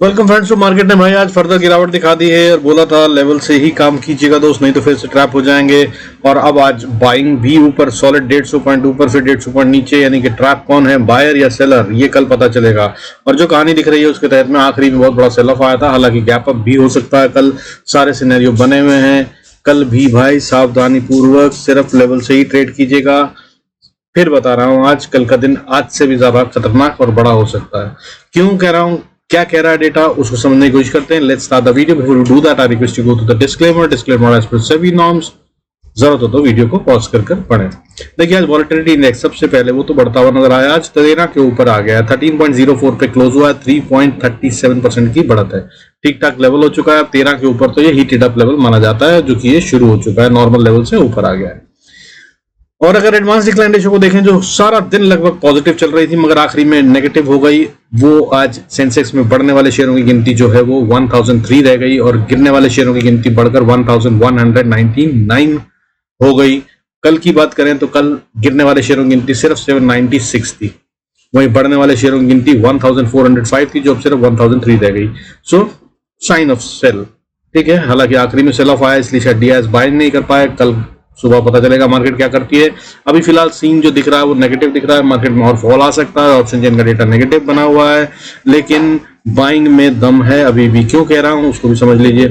Welcome friends to market ने भाई आज फर्दर गिरावट दिखा दी है और बोला था लेवल से ही काम कीजिएगा दोस्त, नहीं तो फिर से ट्रैप हो जाएंगे। और अब आज बाइंग भी ऊपर सॉलिड 150 पॉइंट ऊपर से 150 पॉइंट नीचे, यानी कि ट्रैप कौन है, बायर या सेलर, ये कल पता चलेगा। और जो कहानी दिख रही है उसके तहत में आखिरी में बहुत बड़ा सेल ऑफ आया था, हालांकि गैप अप भी हो सकता है। कल सारे सिनेरियो बने हुए हैं, कल भी भाई सावधानी पूर्वक सिर्फ लेवल से ही ट्रेड कीजिएगा। फिर बता रहा हूं आज कल का दिन आज से भी ज्यादा खतरनाक और बड़ा हो सकता है। क्यों कह रहा हूं, क्या कह रहा है डेटा, उसको समझने की कोशिश करते हैं। Let's start the video. Before we do that I request you go to the disclaimer as per SEBI norms. जरूरत हो तो वीडियो को पॉज कर पढ़ें। देखिए आज वॉलेटिलिटी इंडेक्स सबसे पहले वो तो बढ़ता हुआ नजर आया, आज 13 के ऊपर आ गया है, 13.04 पे क्लोज हुआ है, 3.37% की बढ़त है। ठीक ठाक लेवल हो चुका है। 13 के ऊपर तो ये हीटेड अप लेवल माना जाता है, जो कि ये शुरू हो चुका है, नॉर्मल लेवल से ऊपर आ गया है। और अगर एडवांस डिक्लाइन रेशियो को देखें, जो सारा दिन लगभग पॉजिटिव चल रही थी मगर आखिरी में नेगेटिव हो गई, वो आज सेंसेक्स में बढ़ने वाले शेयरों की गिनती जो है वो 1003 रह गई और गिरने वाले शेयरों की गिनती बढ़कर 1199 हो गई। कल की बात करें तो कल गिरने वाले शेयरों की गिनती सिर्फ 796 थी, वहीं बढ़ने वाले शेयरों की गिनती 1405 थी, जो अब सिर्फ 1003 रह गई। सो साइन ऑफ सेल, ठीक है। हालांकि आखिरी में सेल ऑफ आया, इसलिए शायद डीआईएस बाय नहीं कर पाए। कल सुबह पता चलेगा मार्केट क्या करती है। अभी फिलहाल सीन जो दिख रहा है वो नेगेटिव दिख रहा है, मार्केट में और फॉल आ सकता है। ऑप्शन चेन का डेटा नेगेटिव बना हुआ है, लेकिन बाइंग में दम है अभी भी। क्यों कह रहा हूं उसको भी समझ लीजिए।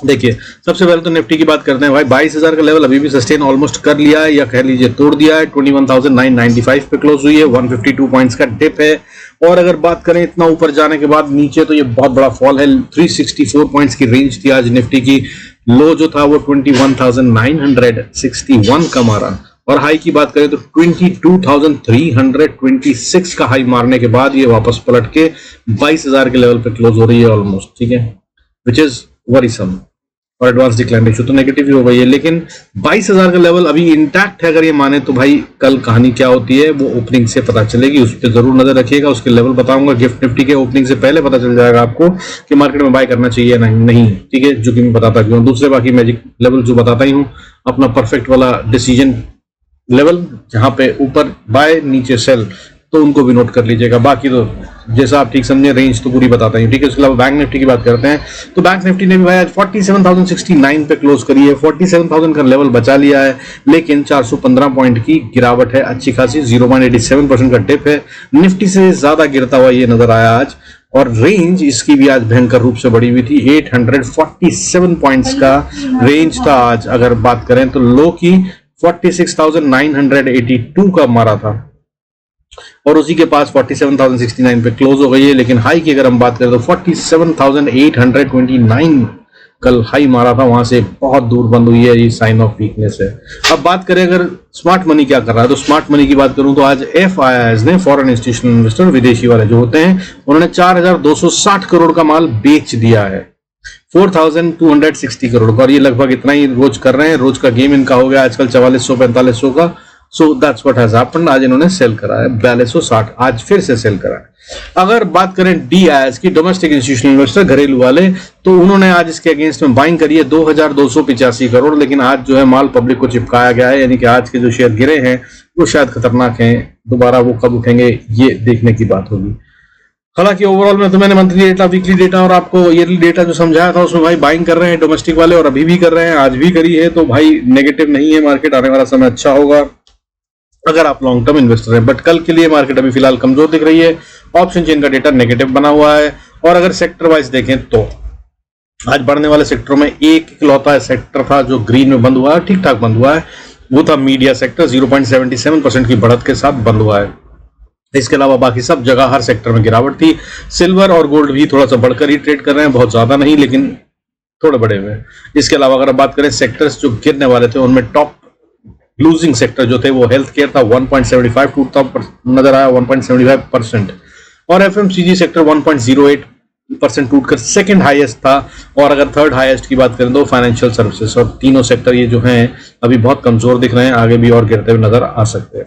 देखिए सबसे पहले तो निफ्टी की बात करते हैं भाई। 22,000 का लेवल अभी भी सस्टेन ऑलमोस्ट कर लिया है, या कह लीजिए तोड़ दिया है। 21,995 पे क्लोज हुई है, 152 पॉइंट्स का डिप है। और अगर बात करें इतना ऊपर जाने के बाद नीचे, तो ये बहुत बड़ा फॉल है। 364 पॉइंट्स की रेंज थी आज निफ्टी की। लो जो था वो 21,961 का मारा, और हाई की बात करें तो 22,326 का हाई मारने के बाद ये वापस पलट के 22,000 के लेवल पे क्लोज हो रही है ऑलमोस्ट, ठीक है, विच इज वरीसम। और एडवांस डिक्लाइन रेशियो तो नेगेटिव ही हो गई है, लेकिन 22,000 का लेवल अभी इंटैक्ट है अगर ये माने तो भाई कल कहानी क्या होती है वो ओपनिंग से पता चलेगी। उस पर जरूर नजर रखिएगा, उसके लेवल बताऊंगा। गिफ्ट निफ्टी के ओपनिंग से पहले पता चल जाएगा आपको कि मार्केट में बाय करना चाहिए नहीं, ठीक है, जो कि मैं बताता क्यों। दूसरे बाकी मैजिक लेवल जो बताता ही हूँ, अपना परफेक्ट वाला डिसीजन लेवल जहां पे ऊपर बाय नीचे सेल, तो उनको भी नोट कर लीजिएगा। बाकी तो जैसा आप ठीक समझे, रेंज तो पूरी बताता हूं, ठीक है। उसके अलावा बैंक निफ्टी की बात करते हैं तो बैंक निफ्टी ने भी भाई आज 47,069 पे क्लोज करी है। 47,000 का लेवल बचा लिया है, लेकिन 415 पॉइंट की गिरावट है, अच्छी खासी। 0.87% का डिप है। निफ्टी से ज्यादा गिरता हुआ ये नजर आया आज, और रेंज इसकी भी आज भयंकर रूप से बढ़ी हुई थी। 847 पॉइंट्स का रेंज था आज। अगर बात करें तो लो की 46,982 का मारा था, और उसी के पास 47,069 पे क्लोज हो गई है। लेकिन हाई की अगर हम बात करें तो 47,829 कल हाई मारा था, वहां से बहुत दूर बंद हुई है, ये साइन ऑफ वीकनेस है। अब बात करें अगर स्मार्ट मनी क्या कर रहा है, तो स्मार्ट मनी की बात करूं तो आज FIIs ने, फॉरेन इंस्टीट्यूशनल इन्वेस्टर, विदेशी वाले जो होते हैं, उन्होंने 4,260 करोड़ का माल बेच दिया है, 4,260 करोड़ का। और ये लगभग इतना ही रोज कर रहे हैं। रोज का गेम इनका हो गया आजकल 4400-4500 का। So that's what has happened. आज इन्होंने सेल करा है 4260, आज फिर से सेल करा है। अगर बात करें DIIs की, डोमेस्टिक इंस्टीट्यूशनल इन्वेस्टर, घरेलू वाले, तो उन्होंने आज इसके अगेंस्ट में बाइंग करी है 2,285 करोड़। लेकिन आज जो है माल पब्लिक को चिपकाया गया है, यानी कि आज के जो शेयर गिरे हैं वो शायद खतरनाक हैं। दोबारा वो कब उठेंगे ये देखने की बात होगी। हालांकि ओवरऑल में तो मैंने मंथली डेटा, वीकली डेटा और आपको ईयरली डेटा जो समझाया था, उसमें भाई बाइंग कर रहे हैं डोमेस्टिक वाले, और अभी भी कर रहे हैं, आज भी करी है। तो भाई नेगेटिव नहीं है मार्केट, आने वाला समय अच्छा होगा अगर आप लॉन्ग टर्म इन्वेस्टर हैं। बट कल के लिए मार्केट अभी फिलहाल कमजोर दिख रही है। ऑप्शन चेन का डेटा नेगेटिव बना हुआ है। और अगर सेक्टर वाइज देखें तो आज बढ़ने वाले सेक्टरों में एक इकलौता सेक्टर था जो ग्रीन में बंद हुआ है, ठीक ठाक बंद हुआ है, वो था मीडिया सेक्टर। 0.77% की बढ़त के साथ बंद हुआ है। इसके अलावा बाकी सब जगह हर सेक्टर में गिरावट थी। सिल्वर और गोल्ड भी थोड़ा सा बढ़कर ही ट्रेड कर रहे हैं, बहुत ज्यादा नहीं, लेकिन थोड़े बड़े हुए। इसके अलावा अगर बात करें सेक्टर्स जो गिरने वाले थे, उनमें टॉप लूजिंग सेक्टर जो थे वो हेल्थ केयर था, 1.75 टूटता नजर आया, 1.75%। और FMCG सेक्टर 1.08% टूटकर सेकंड हाईएस्ट था। और अगर थर्ड हाईएस्ट की बात करें तो फाइनेंशियल सर्विसेज। और तीनों सेक्टर ये जो हैं अभी बहुत कमजोर दिख रहे हैं, आगे भी और गिरते हुए नजर आ सकते हैं।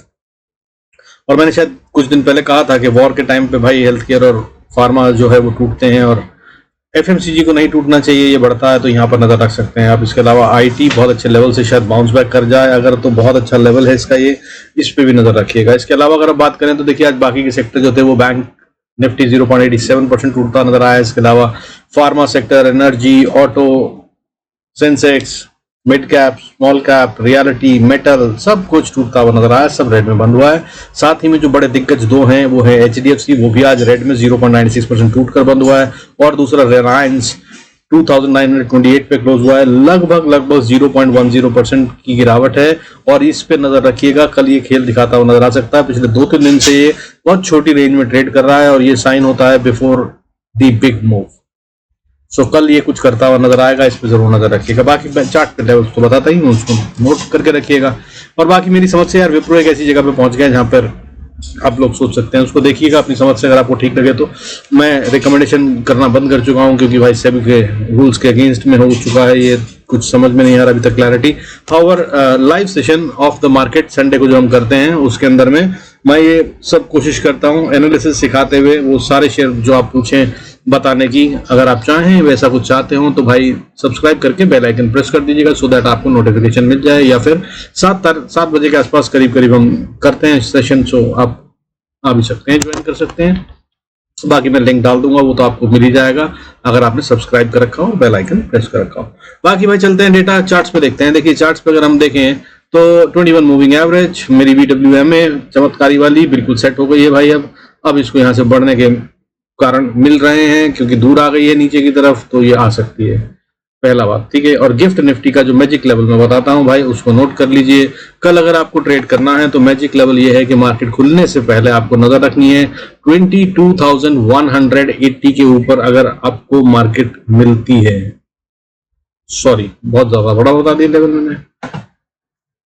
और मैंने शायद कुछ दिन पहले कहा था कि वॉर के टाइम पे भाई हेल्थ केयर और फार्मा जो है वो टूटते हैं, और FMCG को नहीं टूटना चाहिए, ये बढ़ता है, तो यहाँ पर नजर रख सकते हैं आप। इसके अलावा IT बहुत अच्छे लेवल से शायद बाउंस बैक कर जाए अगर, तो बहुत अच्छा लेवल है इसका, ये इस पे भी नजर रखिएगा। इसके अलावा अगर आप बात करें तो देखिए आज बाकी के सेक्टर जो थे वो बैंक निफ्टी 0.87% टूटता नजर आया। इसके अलावा pharma sector, energy, auto, Sensex, mid cap, small cap, reality, metal, सब कुछ टूटता हुआ नजर आया, सब रेड में बंद हुआ है। साथ ही में जो बड़े दिग्गज दो हैं वो है HDFC, वो भी आज रेड में 0.96% टूटकर बंद हुआ है, और दूसरा रिलायंस 2928 पे क्लोज हुआ है, लगभग 0.10% की गिरावट है। और इस पे नजर रखिएगा, कल ये खेल दिखाता हुआ नजर आ सकता है। पिछले 2-3 दिन से ये बहुत छोटी रेंज में ट्रेड कर रहा है और ये साइन होता है बिफोर द बिग मूव। सो कल ये कुछ करता हुआ नजर आएगा, इस पे जरूर नजर रखिएगा। बाकी चार्ट पे लेवल्स तो बताता ही हूँ, उसको नोट करके रखिएगा। और बाकी मेरी समझ से यार विप्रो एक ऐसी जगह पे पहुंच गया जहां पर आप लोग सोच सकते हैं, उसको देखिएगा अपनी समझ से, अगर आपको ठीक लगे तो। मैं रिकमेंडेशन करना बंद कर चुका हूं क्योंकि भाई सेबी के रूल्स के अगेंस्ट में हो चुका है, ये कुछ समझ में नहीं आ रहा अभी तक clarity. However live session of the market Sunday को जो हम करते हैं उसके अंदर में मैं ये सब कोशिश करता हूं एनालिसिस सिखाते हुए, वो सारे शेयर जो आप पूछें बताने की। अगर आप चाहें वैसा कुछ चाहते हो तो भाई सब्सक्राइब करके बेल आइकन प्रेस कर दीजिएगा, सो दैट आपको नोटिफिकेशन मिल जाए। या फिर 7 बजे के आसपास करीब हम करते हैं सेशन, सो आप आ भी सकते हैं, ज्वाइन कर सकते हैं। बाकी मैं लिंक डाल दूंगा, वो तो आपको मिल ही जाएगा अगर आपने सब्सक्राइब कर रखा हो, बेल आइकन प्रेस कर रखा हो। बाकी भाई चलते हैं डेटा चार्ट्स पे देखते हैं। देखिए चार्ट्स पे अगर हम देखें तो 21 मूविंग एवरेज, मेरी VWMA चमत्कारी वाली बिल्कुल सेट हो गई है भाई। अब इसको यहाँ से बढ़ने के कारण मिल रहे हैं क्योंकि दूर आ गई है नीचे की तरफ, तो ये आ सकती है, पहला बात, ठीक है। और गिफ्ट निफ्टी का जो मैजिक लेवल मैं बताता हूं भाई, उसको नोट कर लीजिए। कल अगर आपको ट्रेड करना है तो मैजिक लेवल ये है कि मार्केट खुलने से पहले आपको नजर रखनी है 22,180 के ऊपर अगर आपको मार्केट मिलती है। सॉरी, बहुत ज्यादा बड़ा बता दिया लेवल मैंने।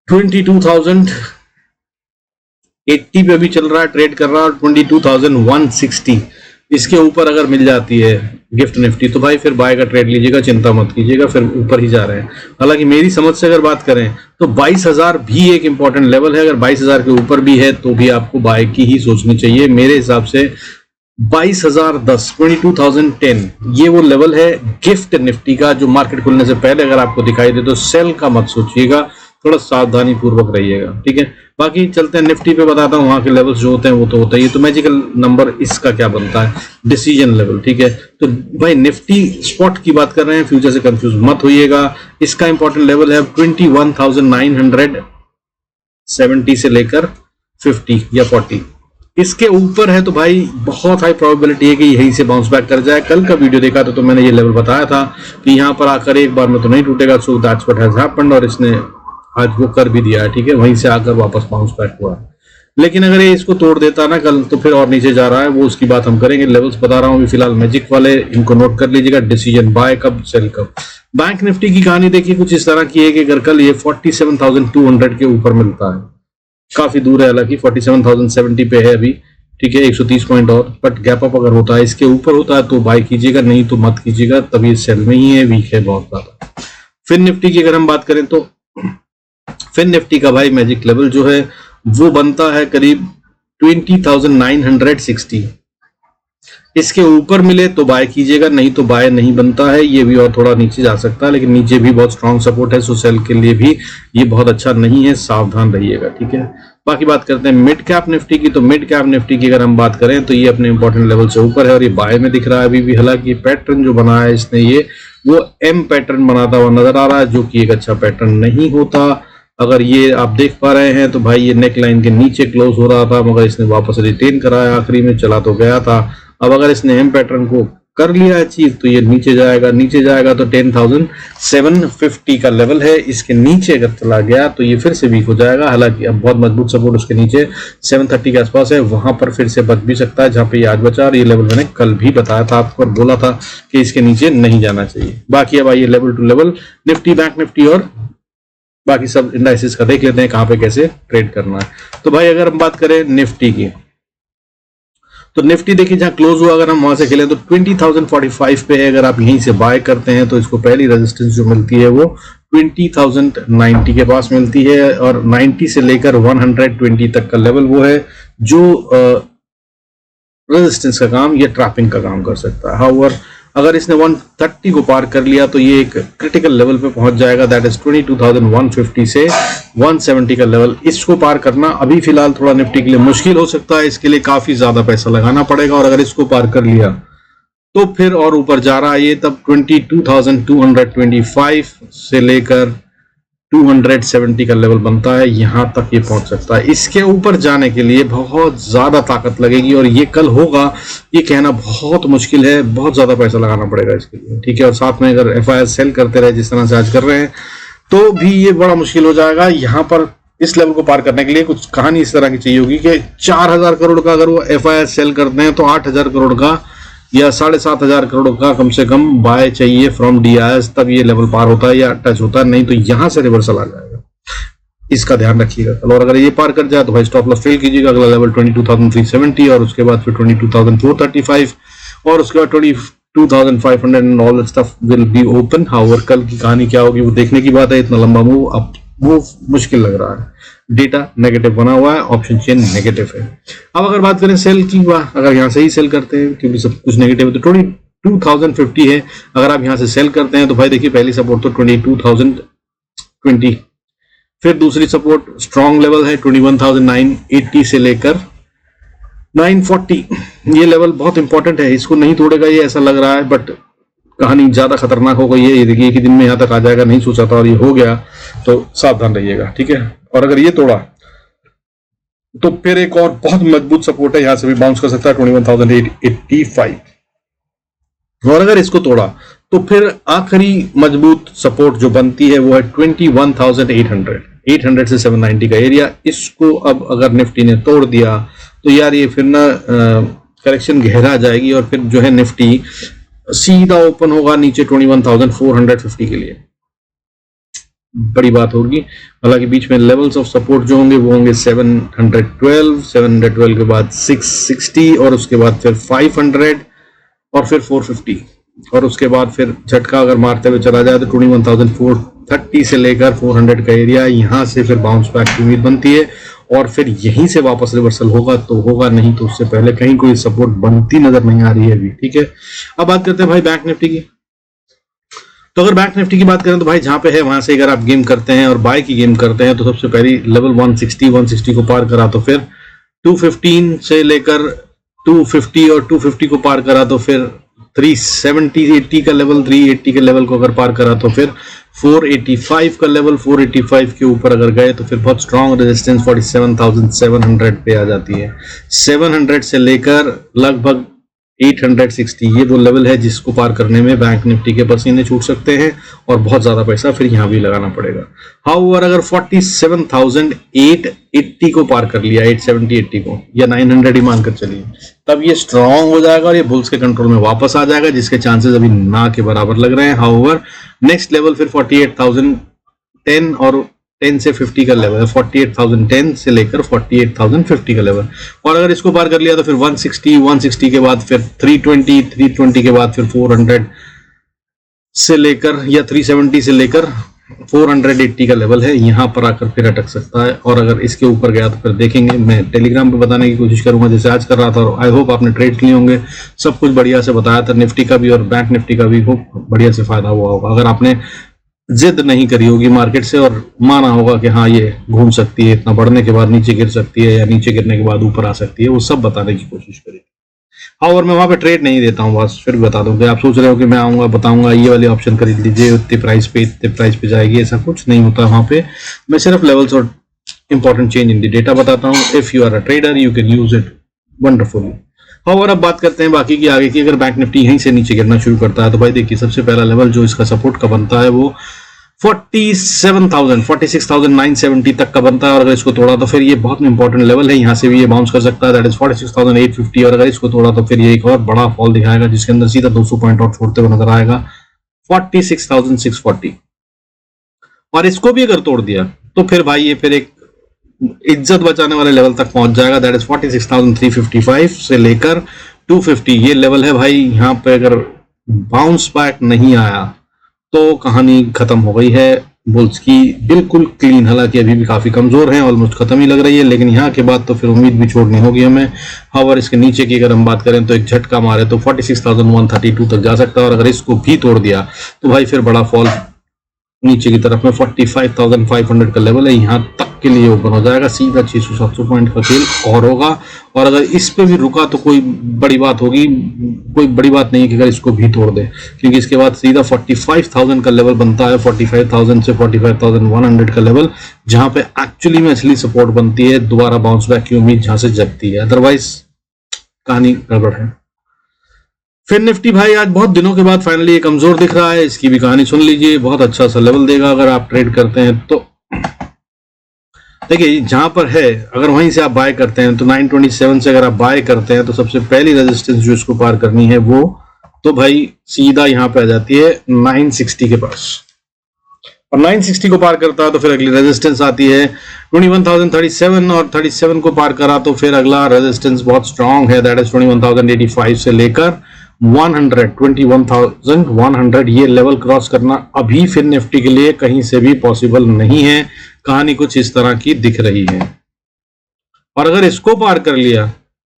22,080 पे भी चल रहा है, ट्रेड कर रहा है, 22,160 इसके ऊपर अगर मिल जाती है गिफ्ट निफ्टी तो भाई फिर बाय का ट्रेड लीजिएगा, चिंता मत कीजिएगा, फिर ऊपर ही जा रहे हैं। हालांकि मेरी समझ से अगर बात करें तो 22,000 भी एक इंपॉर्टेंट लेवल है, अगर 22,000 के ऊपर भी है तो भी आपको बाय की ही सोचनी चाहिए मेरे हिसाब से। 22,010 22,010 ये वो लेवल है गिफ्ट निफ्टी का जो मार्केट खुलने से पहले अगर आपको दिखाई दे तो सेल का मत सोचिएगा, थोड़ा सावधानी पूर्वक रहिएगा, ठीक है। बाकी चलते हैं निफ्टी पे, बताता हूँ वहां के लेवल्स जो होते हैं वो तो होता ही है। तो मैजिकल नंबर इसका क्या बनता है, डिसीजन लेवल, ठीक है। तो भाई निफ्टी स्पॉट की बात कर रहे हैं, फ्यूचर से कंफ्यूज मत होइएगा। इसका इंपॉर्टेंट लेवल है 21,970 से लेकर 50 या 40, इसके ऊपर है तो भाई बहुत हाई प्रोबेबिलिटी है कि यहीं से बाउंस बैक कर जाए। कल का वीडियो देखा तो मैंने ये लेवल बताया था कि यहाँ पर आकर एक बार में तो नहीं टूटेगा, so that's what has happened, और इसने आज वो कर भी दिया है, ठीक है। वहीं से आकर वापस बाउंस बैक हुआ। लेकिन अगर ये इसको तोड़ देता ना कल तो फिर और नीचे जा रहा है, वो उसकी बात हम करेंगे। लेवल्स बता रहा हूँ अभी फिलहाल मैजिक वाले, इनको नोट कर लीजिएगा, डिसीजन बाय कब, सेल कब। बैंक निफ्टी की कहानी देखिए कुछ इस तरह की है कि अगर कल ये 47,200 के ऊपर मिलता है, काफी दूर है हालांकि, 47,070 पे है अभी, ठीक है, 130 पॉइंट और, बट गैप अप अगर होता है इसके ऊपर होता है तो बाय कीजिएगा, नहीं तो मत कीजिएगा, तभी सेल में ही है, वीक है बहुत ज्यादा। फिर निफ्टी की अगर हम बात करें तो फिर निफ्टी का भाई मैजिक लेवल जो है वो बनता है करीब 20,960, इसके ऊपर मिले तो बाय कीजिएगा, नहीं तो बाय नहीं बनता है। ये भी और थोड़ा नीचे जा सकता है, लेकिन नीचे भी बहुत स्ट्रांग सपोर्ट है, सो सेल के लिए भी ये बहुत अच्छा नहीं है, सावधान रहिएगा, ठीक है। बाकी बात करते हैं मिड कैप निफ्टी की। तो मिड कैप निफ्टी की अगर हम बात करें तो ये अपने इंपॉर्टेंट लेवल से ऊपर है और ये बाय में दिख रहा है अभी भी। हालांकि पैटर्न जो बनाया है इसने ये वो एम पैटर्न बनाता हुआ नजर आ रहा है, जो कि एक अच्छा पैटर्न नहीं होता। अगर ये आप देख पा रहे हैं तो भाई ये नेक लाइन के नीचे क्लोज हो रहा था, मगर इसने वापस रिटेन कराया, आखिरी में चला तो गया था। अब अगर इसने एम पैटर्न को कर लिया अचीव तो ये नीचे जाएगा तो 10,750 का लेवल है, इसके नीचे अगर चला गया तो ये फिर से वीक हो जाएगा। हालांकि अब बहुत मजबूत सपोर्ट उसके नीचे 730 के आसपास है, वहां पर फिर से बच भी सकता है जहां पे ये आज बचा। और ये लेवल मैंने कल भी बताया था आपको और बोला था कि इसके नीचे नहीं जाना चाहिए। बाकी अब आइए level to level Nifty, bank Nifty और बाकी सब इंडाइसेस का देख लेते हैं कहां पे कैसे ट्रेड करना है। तो भाई अगर हम बात करें निफ्टी की तो निफ्टी देखिए जहां क्लोज हुआ अगर हम वहां से खेलें तो 20,045 पे है। अगर आप यहीं से बाय करते हैं तो इसको पहली रेजिस्टेंस जो मिलती है वो 20,090 के पास मिलती है, और 90 से लेकर 120 तक का लेवल वो है जो रेजिस्टेंस का काम या ट्रैपिंग का काम कर सकता है। हाउएवर अगर इसने 130 को पार कर लिया तो ये एक क्रिटिकल लेवल पे पहुंच जाएगा, दैट इज 22,150 से 170 का लेवल। इसको पार करना अभी फिलहाल थोड़ा निफ्टी के लिए मुश्किल हो सकता है, इसके लिए काफी ज्यादा पैसा लगाना पड़ेगा। और अगर इसको पार कर लिया तो फिर और ऊपर जा रहा है ये, तब 22,225 से लेकर 270 का लेवल बनता है, यहां तक ये पहुंच सकता है। इसके ऊपर जाने के लिए बहुत ज्यादा ताकत लगेगी और ये कल होगा ये कहना बहुत मुश्किल है, बहुत ज्यादा पैसा लगाना पड़ेगा इसके लिए, ठीक है। और साथ में अगर FIS सेल करते रहे जिस तरह से आज कर रहे हैं तो भी ये बड़ा मुश्किल हो जाएगा। यहां पर इस लेवल को पार करने के लिए कुछ कहानी इस तरह की चाहिए होगी कि 4,000 करोड़ का अगर वो FIS सेल करते हैं तो 8,000 करोड़ का या 7,500 करोड़ का कम से कम बाय चाहिए फ्रॉम DIS, तब ये लेवल पार होता है या टच होता है, नहीं तो यहां से रिवर्सल आ जाएगा। इसका ध्यान रखिएगा कल। और अगर ये पार कर जाए तो भाई स्टॉप लॉस फिल कीजिएगा। अगला लेवल 22,370 और उसके बाद फिर 22,435 और उसके बाद 22,500 and all that stuff will be open. However कल की कहानी क्या होगी वो देखने की बात है। इतना लंबा मूव अब वो मुश्किल लग रहा है। डेटा नेगेटिव बना हुआ है, ऑप्शन चेन नेगेटिव है। अब अगर बात करें सेल की, अगर यहाँ से ही सेल करते हैं क्योंकि सब कुछ नेगेटिव है तो 22,050 है। अगर आप यहाँ से सेल करते हैं तो भाई देखिए पहली सपोर्ट तो 22,020, फिर दूसरी सपोर्ट स्ट्रॉन्ग लेवल है 21,980 से लेकर 940। ये लेवल बहुत इंपॉर्टेंट है, इसको नहीं तोड़ेगा ये ऐसा लग रहा है, बट कहानी ज्यादा खतरनाक हो गई है। ये देखिए कि दिन में यहां तक आ जाएगा, नहीं सोचा था और ये हो गया, तो सावधान रहिएगा, ठीक है। और अगर ये तोड़ा तो फिर एक और बहुत मजबूत सपोर्ट है, यहां से भी बाउंस कर सकता है 21,885। और अगर इसको तोड़ा तो फिर आखिरी मजबूत सपोर्ट जो बनती है वो है 21,800, 800 से 790 का एरिया। इसको अब अगर निफ्टी ने तोड़ दिया तो यार ये फिर ना करेक्शन गहरा जाएगी और फिर जो है निफ्टी सीधा ओपन होगा नीचे 21,450 के लिए, बड़ी बात होगी। हालांकि बीच में लेवल्स ऑफ सपोर्ट जो होंगे वो होंगे 712 के बाद 660 और उसके बाद फिर 500 और फिर 450 और उसके बाद फिर झटका अगर मारते हुए चला जाए तो 21,430 से लेकर 400 का एरिया, यहां से फिर बाउंस बैक की उम्मीद बनती है और फिर यहीं से वापस रिवर्सल होगा तो होगा, नहीं तो उससे पहले कहीं कोई सपोर्ट बनती नजर नहीं आ रही है अभी, ठीक है। अब बात करते हैं भाई बैंक निफ्टी की। तो अगर बैंक निफ्टी की बात करें तो भाई जहां पे है वहां से अगर आप गेम करते हैं और बाय की गेम करते हैं तो सबसे पहली लेवल 160 को पार करा तो फिर 215 से लेकर 250 और 250 को पार करा तो फिर 380 का लेवल, 380 के लेवल को अगर पार करा तो फिर 485 का लेवल, 485 के ऊपर अगर गए तो फिर बहुत स्ट्रॉन्ग रेजिस्टेंस 47,700 पे आ जाती है। 700 से लेकर लगभग 860 ये वो लेवल है जिसको पार करने में बैंक निफ्टी के पसीने छूट सकते हैं और बहुत ज्यादा पैसा फिर यहां भी लगाना पड़ेगा। हाउएवर अगर 47,880 को पार कर लिया, 870-80 को या 900 ही मानकर चलिए, तब ये स्ट्रॉन्ग हो जाएगा और ये बुल्स के कंट्रोल में वापस आ जाएगा, जिसके चांसेस अभी ना के बराबर लग रहे हैं। हाउएवर नेक्स्ट लेवल फिर 48,010 और 10 से 50 का लेवल है, 48,010 से लेकर 48,050 का लेवल। और अगर इसको पार कर लिया तो फिर 160 के बाद फिर 320 के बाद फिर 400 से लेकर या 370 से लेकर 480 का लेवल है, यहां पर आकर फिर अटक सकता है। और अगर इसके ऊपर गया तो फिर देखेंगे, मैं टेलीग्राम पे बताने की कोशिश करूंगा जैसे आज कर रहा था। और आई होप आपने ट्रेड लिए होंगे, सब कुछ बढ़िया से बताया था, निफ्टी का भी और बैंक निफ्टी का भी होप बढ़िया से फायदा हुआ होगा। अगर आपने जिद नहीं करी होगी मार्केट से और माना होगा कि हाँ ये घूम सकती है, इतना बढ़ने के बाद नीचे गिर सकती है या नीचे गिरने के बाद ऊपर आ सकती है, वो सब बताने की कोशिश करें। हाँ, और मैं वहां पे ट्रेड नहीं देता हूँ, बस फिर बता दूं कि आप सोच रहे हो कि मैं आऊंगा बताऊंगा ये वाली ऑप्शन खरीद लीजिए, इतने प्राइस पे जाएगी, ऐसा कुछ नहीं होता वहां पे। मैं सिर्फ लेवल्स और important change in the data बताता हूँ। If you are a trader you can use it wonderfully. और अब बात करते हैं बाकी की आगे की। अगर बैंक निफ्टी यहीं से नीचे गिरना शुरू करता है तो भाई देखिए सबसे पहला लेवल जो इसका सपोर्ट का बनता है वो 46,970 तक का बनता है। और अगर इसको तोड़ा तो फिर ये बहुत इंपॉर्टेंट लेवल है, यहाँ से भी ये बाउंस कर सकता है, दैट इज 46,850। और अगर इसको तोड़ा तो फिर ये एक और बड़ा फॉल दिखाएगा जिसके अंदर सीधा 200 पॉइंट और छोड़ते हुए नजर आएगा 46,640। और इसको भी अगर तोड़ दिया तो फिर भाई ये फिर एक इज्जत बचाने वाले लेवल तक पहुंच जाएगा, दैट इज 46,355 से लेकर 250 ये लेवल है भाई। यहाँ पे अगर बाउंस बैक नहीं आया तो कहानी खत्म हो गई है। बुल्स की बिल्कुल क्लीन, हालांकि अभी भी काफी कमजोर है, ऑलमोस्ट खत्म ही लग रही है, लेकिन यहाँ के बाद तो फिर उम्मीद भी छोड़नी होगी हमें। हावर इसके नीचे की अगर हम बात करें तो एक झटका मारे तो 46,132 तक जा सकता है, और अगर इसको भी तोड़ दिया तो भाई फिर बड़ा फॉल नीचे की तरफ में 45,500 का लेवल है, यहाँ तक के लिए ओपन हो जाएगा, सीधा 600-700 पॉइंट का खेल और होगा। और अगर इस पे भी रुका तो कोई बड़ी बात होगी, कोई बड़ी बात नहीं है कि अगर इसको भी तोड़ दे, क्योंकि इसके बाद सीधा 45,000 का लेवल बनता है, 45,000 से 45,100 का लेवल, जहां पे एक्चुअली में असली सपोर्ट बनती है, दोबारा बाउंस बैक की उम्मीद जहां से जगती है, अदरवाइज कहानी गड़बड़ है। फिर निफ्टी भाई आज बहुत दिनों के बाद फाइनली ये कमजोर दिख रहा है, इसकी भी कहानी सुन लीजिए, बहुत अच्छा सा लेवल देगा अगर आप ट्रेड करते हैं तो। देखिए जहां पर है, अगर वहीं से आप बाय करते हैं तो 927 से अगर आप बाय करते हैं तो सबसे पहली रेजिस्टेंस जो इसको पार करनी है वो तो भाई सीधा यहाँ पे आ जाती है 960 के पास, और 960 को पार करता है तो फिर अगली रेजिस्टेंस आती है 21,037, और 37 को पार करा तो फिर अगला रेजिस्टेंस बहुत स्ट्रांग है, दैट इज 21,085 से लेकर 21,100 ये लेवल क्रॉस करना अभी फिर निफ्टी के लिए कहीं से भी पॉसिबल नहीं है। कहानी कुछ इस तरह की दिख रही है, और अगर इसको पार कर लिया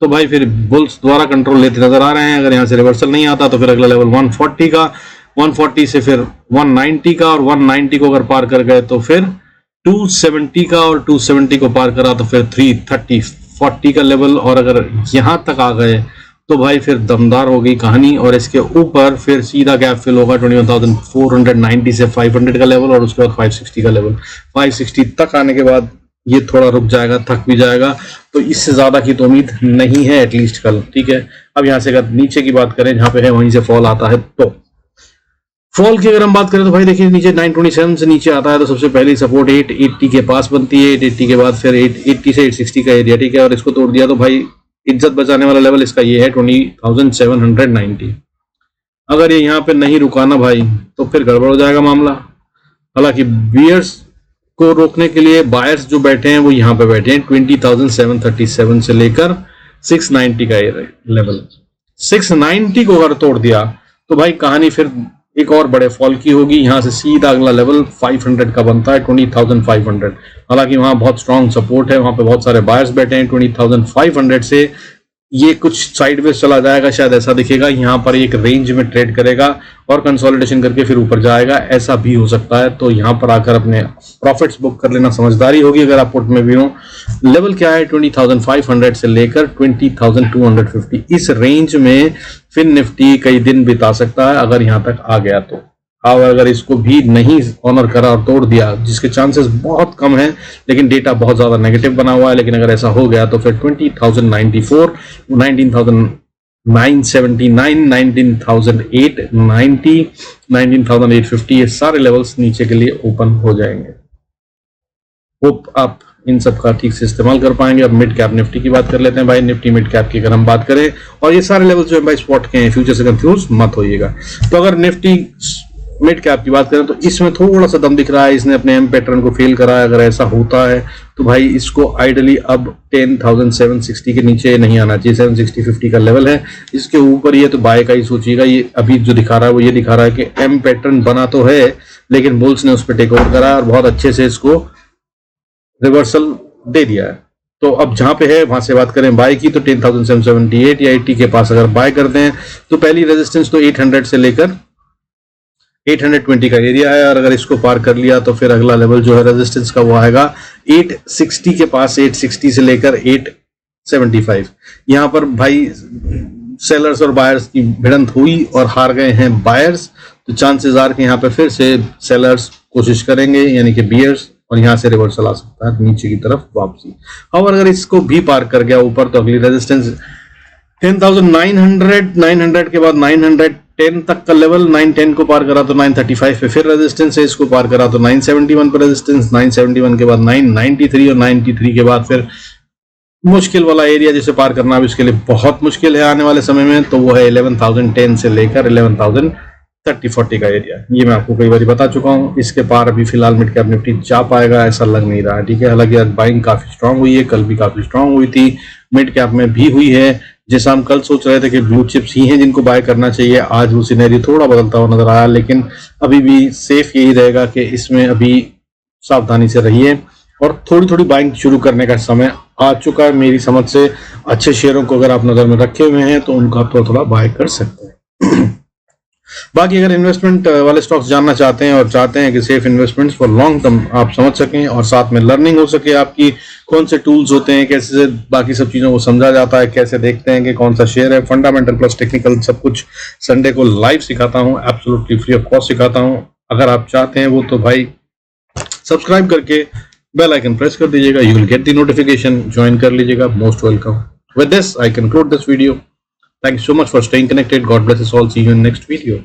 तो भाई फिर बुल्स द्वारा कंट्रोल लेते नजर आ रहे हैं। अगर यहां से रिवर्सल नहीं आता तो फिर अगला लेवल 140 का, 140 से फिर 190 का, और 190 को अगर पार कर गए तो फिर 270 का, और 270 को पार करा तो फिर 330 40 का लेवल, और अगर यहां तक आ गए तो भाई फिर दमदार हो गई कहानी। और इसके ऊपर फिर सीधा गैप फिल होगा 21,490 से 500 का लेवल, और उसके बाद 560 का लेवल। 560 तक आने के बाद ये थोड़ा रुक जाएगा, थक भी जाएगा, तो इससे ज्यादा की तो उम्मीद नहीं है एटलीस्ट कल, ठीक है। अब यहां से अगर नीचे की बात करें जहां पे है वहीं से फॉल आता है, तो फॉल की अगर हम बात करें तो भाई देखिए नीचे 927 से नीचे आता है तो सबसे पहली सपोर्ट 880 के पास बनती है, 880 के बाद फिर 880 से 860 का एरिया, ठीक है। और इसको तोड़ दिया तो भाई इज्जत बचाने वाला लेवल इसका ये है 20,790। अगर ये यहाँ पे नहीं रुकाना भाई तो फिर गड़बड़ हो जाएगा मामला। हालांकि बियर्स को रोकने के लिए बायर्स जो बैठे हैं वो यहाँ पे बैठे हैं 20,737 से लेकर 690 का लेवल। 690 को अगर तोड़ दिया तो भाई कहानी फिर एक और बड़े फॉल की होगी। यहां से सीधा अगला लेवल 500 का बनता है 20,500। हालांकि वहां बहुत स्ट्रांग सपोर्ट है, वहां पे बहुत सारे बायर्स बैठे हैं। 20,500 से ये कुछ साइडवेज चला जाएगा, शायद ऐसा दिखेगा। यहाँ पर एक रेंज में ट्रेड करेगा और कंसोलिडेशन करके फिर ऊपर जाएगा, ऐसा भी हो सकता है। तो यहाँ पर आकर अपने प्रॉफिट्स बुक कर लेना समझदारी होगी अगर आप पुट में भी हो। लेवल क्या है 20,500 से लेकर 20,250, इस रेंज में फिर निफ्टी कई दिन बिता सकता है अगर यहाँ तक आ गया तो। अगर इसको भी नहीं ऑनर करा और तोड़ दिया, जिसके चांसेस बहुत कम है, लेकिन डेटा बहुत ज्यादा नेगेटिव बना हुआ है, लेकिन अगर ऐसा हो गया तो फिर 20,094, 19,979, 19,890, 19,850 ये सारे लेवल्स नीचे के लिए ओपन हो जाएंगे। होप आप इन सब का ठीक से इस्तेमाल कर पाएंगे। अब मिड कैप निफ्टी की बात कर लेते हैं भाई। निफ्टी मिड कैप की अगर हम बात करें, और ये सारे लेवल्स जो है भाई स्पॉट के हैं, फ्यूचर से कंफ्यूज मत होइएगा। तो अगर निफ्टी मिड कैप की बात करें तो इसमें थोड़ा सा दम दिख रहा है, इसने अपने एम पैटर्न को फेल करा है। अगर ऐसा होता है तो भाई इसको आइडली अब 10,760 के नीचे नहीं आना चाहिए। 760-50 का लेवल है, इसके ऊपर ये तो बाय का ही सोचिएगा। ये अभी जो दिखा रहा है वो ये दिखा रहा है कि एम पैटर्न बना तो है, लेकिन बुल्स ने उस पर टेक ओवर करा और बहुत अच्छे से इसको रिवर्सल दे दिया है। तो अब जहां पे है वहां से बात करें बाय की, तो 10,778 या 80 के पास अगर बाय करते हैं तो पहली रेजिस्टेंस तो 800 से लेकर 820 का एरिया है, और अगर इसको पार कर लिया तो फिर अगला लेवल जो है रेजिस्टेंस का वो आएगा 860 के पास। 860 से लेकर 875। यहाँ पर भाई सेलर्स और बायर्स की भिड़ंत हुई और हार गए हैं बायर्स, तो चांसेस आर के यहाँ पे फिर से सेलर्स कोशिश करेंगे, यानी कि बियर्स, और यहाँ से रिवर्सल आ सकता है नीचे की तरफ वापसी। और अगर इसको भी पार कर गया ऊपर तो अगली रेजिस्टेंस 10,900, 900 के बाद 910 तक का लेवल। 910 को पार करा तो 935 पे फिर रेजिस्टेंस है, इसको पार करा तो 971 पर रेजिस्टेंस। 971 के बाद 993, और 93 के बाद फिर मुश्किल वाला एरिया जिसे पार करना अब इसके लिए बहुत मुश्किल है आने वाले समय में, तो वो है 11,010 से लेकर 11,030-40 का एरिया। ये मैं आपको कई बार बता चुका हूँ। इसके पार अभी फिलहाल मिड कैप निफ्टी जा पाएगा ऐसा लग नहीं रहा है, ठीक है। हालांकि आज बाइंग काफी स्ट्रांग हुई है, कल भी काफी स्ट्रांग हुई थी, मिड कैप में भी हुई है। जैसा हम कल सोच रहे थे कि ब्लू चिप्स ही हैं जिनको बाय करना चाहिए, आज वो सिनेरियो थोड़ा बदलता हुआ नजर आया, लेकिन अभी भी सेफ यही रहेगा कि इसमें अभी सावधानी से रहिए और थोड़ी थोड़ी बाइंग शुरू करने का समय आ चुका है मेरी समझ से। अच्छे शेयरों को अगर आप नजर में रखे हुए हैं तो उनको आप थोड़ा बाय कर सकते हैं। बाकी अगर इन्वेस्टमेंट वाले स्टॉक्स जानना चाहते हैं और चाहते हैं कि safe investments for long term आप समझ सकें और साथ में लर्निंग हो सके आपकी, कौन से टूल्स होते हैं, कैसे से बाकी सब चीज़ों को समझा जाता है, कैसे देखते हैं कि कौन सा शेयर है, फंडामेंटल प्लस टेक्निकल सब कुछ संडे को लाइव सिखाता हूँ, एब्सोल्युटली फ्री ऑफ कॉस्ट सिखाता हूँ। अगर आप चाहते हैं वो तो भाई सब्सक्राइब करके बेल आइकन प्रेस कर दीजिएगा, you will get the notification, join कर लीजिएगा, most welcome. With this, I conclude this video. Thank you so much for staying connected. God bless us all. See you in next video.